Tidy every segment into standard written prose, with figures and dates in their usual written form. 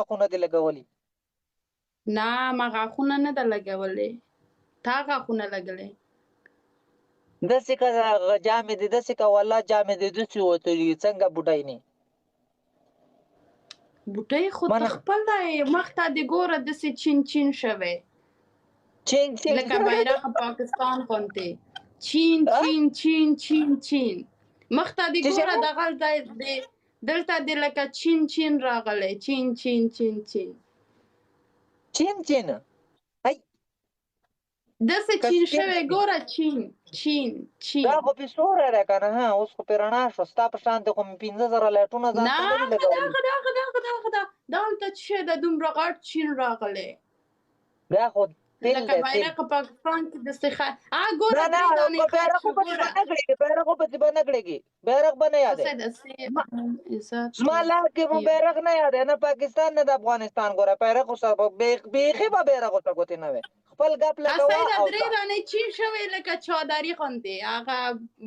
غاښونه دې لګولي؟ نه ما غاښونه نه ده لګولې. تا غاښونه لګولې؟ داسې که جامې دې داسې که والله جامې دې داسې وتلي څنګه بوډۍ نه بوټۍ خو ته مننه. خپله یې مخ ته دې ګوره داسې چین چین شوی چینګ چینګ لکه بیرغ پاکستان غوندې چین چین چین چین چین مخ ته دې چې ګوره څنګه؟ دلته دې لکه چین چین راغلی چین چین چین چین چین چین هی داسې که چین سپین شوی شي. ګوره چین چین دا چین خو پې سوری دی که نه ها اوس خو پې رڼا شوه ستا په شانتې خو مې 15,000 لایټونه ځان نه ته نه دي لګولي. دا هلته څه شی ده دومره غټ چین راغلی دا خو تیل لکه دی تیل. بیرغ پاکستان کې داسې نه ګوره نه 3 دانې خط بیرغ شو پسې به ګوره نه ګړېږي بیرغ پسې به نه ګړېږي بیرغ به نه یادی. پسې داسې عزت زما لار کې مو بیرغ نه یادی نه پاکستان نه د افغانستان ګوره بیرغ ورسره بیخي به بیرغ ورته ګوتې نه وی خپل ګپ لګوه اسای دا او 3 دانې چین شوی لکه چادري غوندې هغه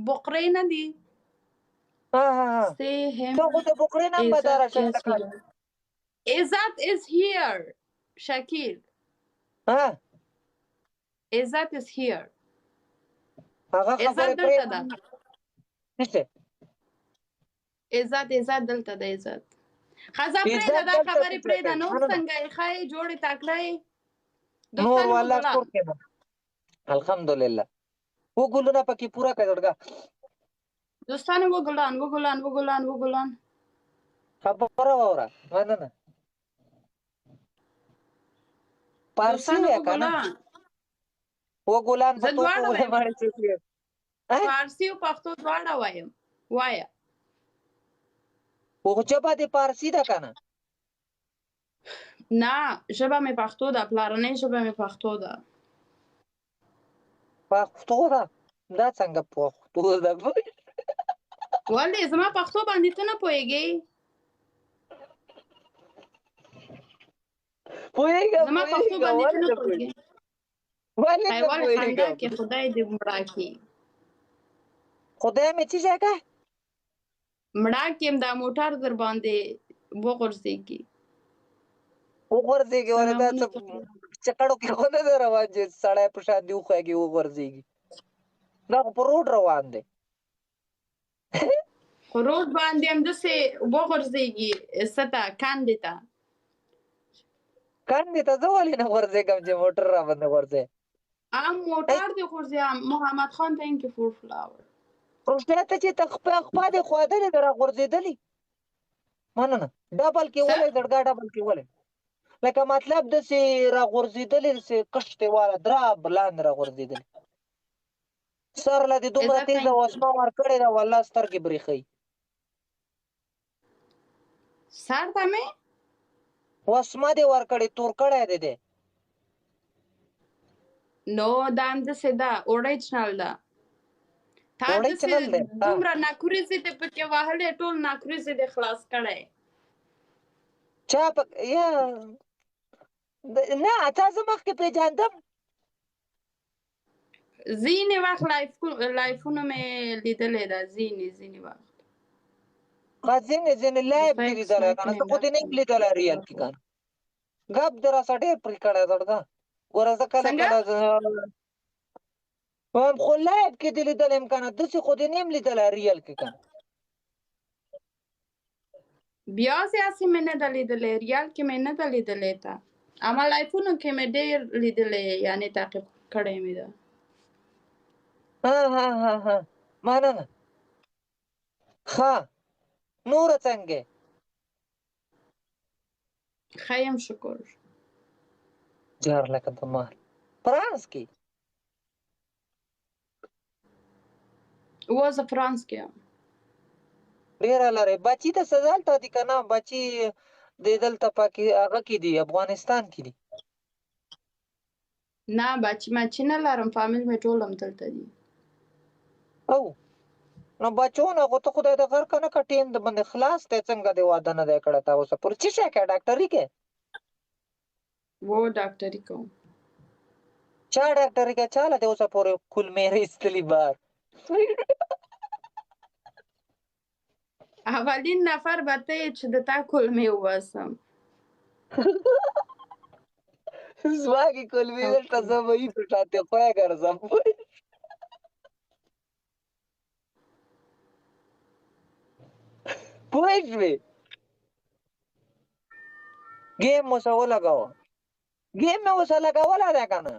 بقرې نه دي ها ها ها say him ته خو د بقرې نه هم بداره Izzat is شکل. here. Izzat is here. Shakil. ها Izzat is here. هغه Izzat خبرې دلته ده. نشته Izzat دلته ده Izzat. خزه پرېږده عزت دا دلته خبرې څه پرېږده کوي؟ نور مننه. څنګه یې ښه یې جوړې تکړه یې نور دوستانو والله وګلان کور کې ده الحمدلله و ګلونه پکې پوره کړه زړګه دوستانو وګلان خبره واوره مننه. پارسي دوستانو وې که نه وګلان و ګلان په زه تو دواړه وې وایم ماړې څه فارسي او پښتو دواړه وایم وایه خو ژبه دې پارسي ده که نه نه ژبه مې پښتو ده پلارنۍ ژبه مې پښتو ده پښتو ده دا څنګه پښتو ده ولې زما پښتو باندې ته نه پوهېږې پوهېږم زما پښتو باندې ته ولې نه نه پوهېږې ولې نه حیوان خندا پوهېږم کې خدای دې مړه کړي خدای مې څه شی که مړه کړم دا موټر در باندې وغورځېږي وغورځېږي ولې دا څه چکړو کې خو نه ده روان چې سړی په شان دې وخوږي وغورځېږي دا خو په روډ روان دی خو روډ باندې همداسې وغورځېږي څه ته کندې ته کندې ته زه ولې نه غورځېږم چې موټر را باندې غورځې موټر دې غورځي محمد خان thank you for flower روښتیا ته چې ته خپا دې خوادلې ده را غورځېدلې مننه ډبل کې ولې زړګا ډبل کې ولې لکه مطلب داسې را غورځېدلې داسې کښتې واله دراب لاندې را غورځېدلې سر له دې دومره تېزه وسمه ورکړې ده والله سترګې برېښوي سر ته مې وسمه دې ورکړې تور کړی دی نو دا همداسې ده اوریجنل ده تا اوریجنل دی داسې دومره ناکوریزې دې پکې وهلې ټول ناکوریزې دې خلاص کړی چا په یا نه تا زه مخکې پېژاندم ځینې وخت لایفونه مې لیدلې ده ځینې وخت ځینې لایف دې لیدلی که نه زه خو دې نه یم لیدلی ریل کې که نه ګپ دې راسه ډېر پرې کړی زړګه ګوره زه کله وایم خو لایف کې دې لیدلی یم که نه داسې خو دې نه یم لیدلی ریل کې که نه بیا هسې مې نه ده لیدلې ریال کې مې نه ده لیدلې ته اما لایفونو کې مې ډېر لیدلې یعنې تعقیب کړی مې ده ها مننه ښه نوره څنګه ښه یم شکر جار لکه د مار فرانس کې زه فرانس کې یم ډېره لرې بچي ته څه دلته دي که نه بچي دې دلته پکې هغه کې دي افغانستان کې دي نه بچی نه لرم فامیل مې ټول همدلته دي او نو بچو نه خو ته خدای د غر که نه که ټیم د باندې خلاص دی څنګه دې واده نه دی کړی تا اوسه پورې څه شی کوې ډاکټري کې ډاکټري کوم چا ډاکټري کې چا له دې اوسه پورې کولمې ایستلي بار اولین نفر به ته یې چې د تا کولمې وباسم زما کې کلمې دلته زه به هېڅ شانتې خوی ګرځم پوه شوې ګیم مو څه ولګوه ګیم مې اوسه لګولی دی که نه